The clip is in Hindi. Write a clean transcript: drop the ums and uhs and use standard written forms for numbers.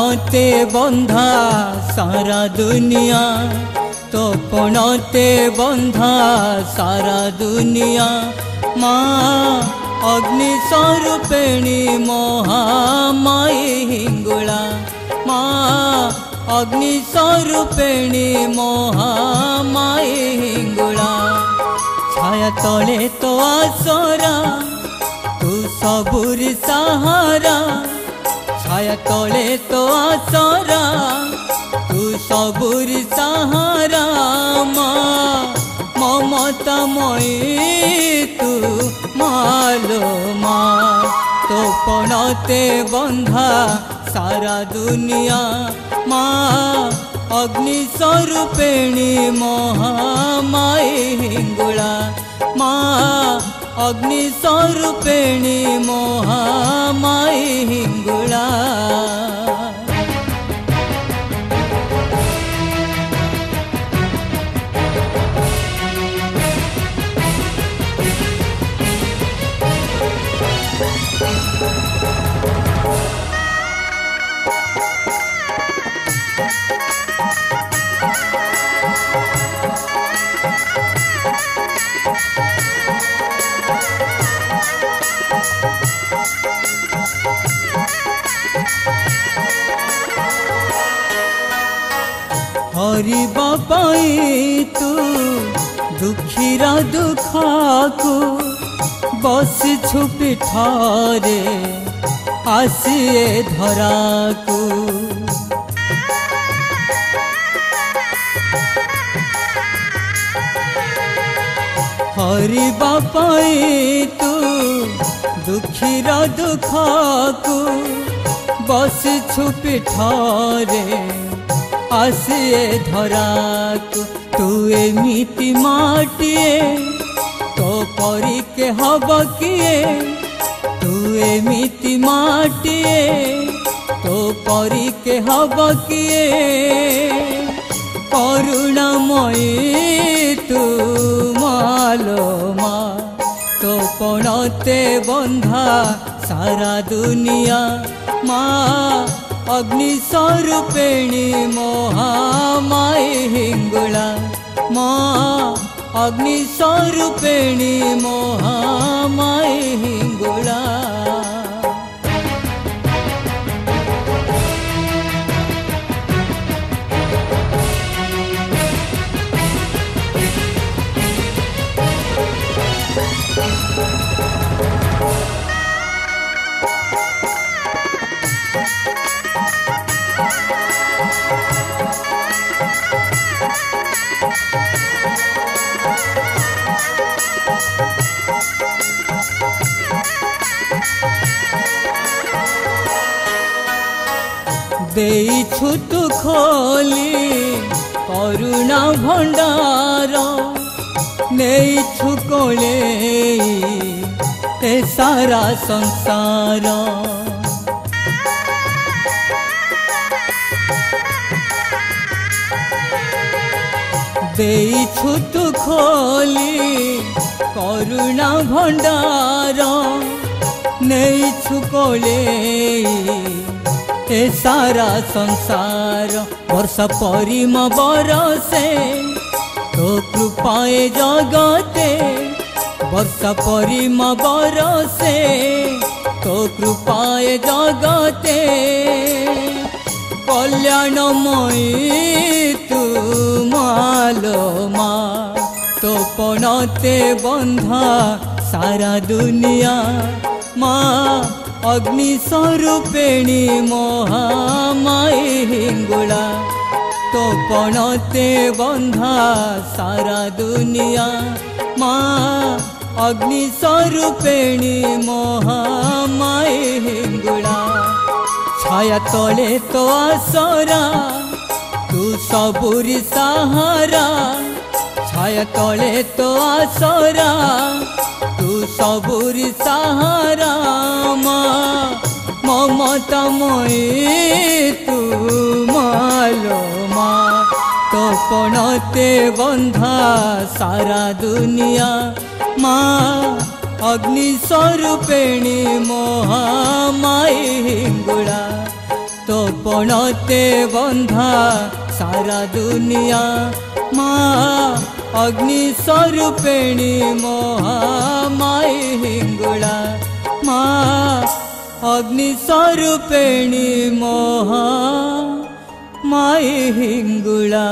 पणते बंधा सारा दुनिया, तो पणते बंधा सारा दुनिया। माँ अग्नि स्वरूपिणी महामाई हिंगुला, माँ अग्नि स्वरूपिणी महामाई हिंगुला। छाया तले तो आसरा तू सबुरी सहारा, छाया तले तो आसरा तू सबुरी सहारा। माँ ममतामयी तू मालो माँ, तो पणते बंधा सारा दुनिया। माँ अग्नि स्वरूपिणी महामाई हिंगुला, माँ अग्नि स्वरूपिणी महामाई हिंगुला। हरि बापाई तू दुखीरा दुख को बस छुपी ठारे आसिए धरा को। हरि बापाई तू दुखीरा दुख को बस छुपी ठारे आसिए धरा को। तू एमिति माटिए तो परी के हब किए, तू एमिति माटिए तो परी के हब किए। करुणामयी तू मालो माँ, तो पणते बंधा सारा दुनिया। माँ अग्नि स्वरूपिणी महामाई हिंगुला, माँ अग्नि स्वरूपिणी महामाई हिंगुला। देइछु तू खोली करुणा भंडार, नेइछु कोले ए सारा संसार। देइछु तू खोली करुणा भंडार, नेइछु कोले ए सारा संसार। वर्षा परिम बरसे तो कृपाए जगते, वर्षा परिम बरसे तो कृपाए जगते। कल्याणमयी तू मालो माँ, तो पणते बंधा सारा दुनिया। माँ अग्नि स्वरूपिणी महामाई हिंगुला, तो पणते बंधा सारा दुनिया। माँ अग्नि स्वरूपिणी महामाई हिंगुला। छाया तले तो आसरा तू सबुरी सहारा, छाया तले तो आसरा तू सबुरी सहारा। माँ ममतामयी तू मालो माँ, तो पणते बंधा सारा दुनिया। माँ अग्नि स्वरूपिणी महामाई हिंगुला, तो पणते बंधा सारा दुनिया माँ अग्नि स्वरूपिणी महामाई हिंगुला माँ अग्नि स्वरूपिणी महामाई हिंगुला।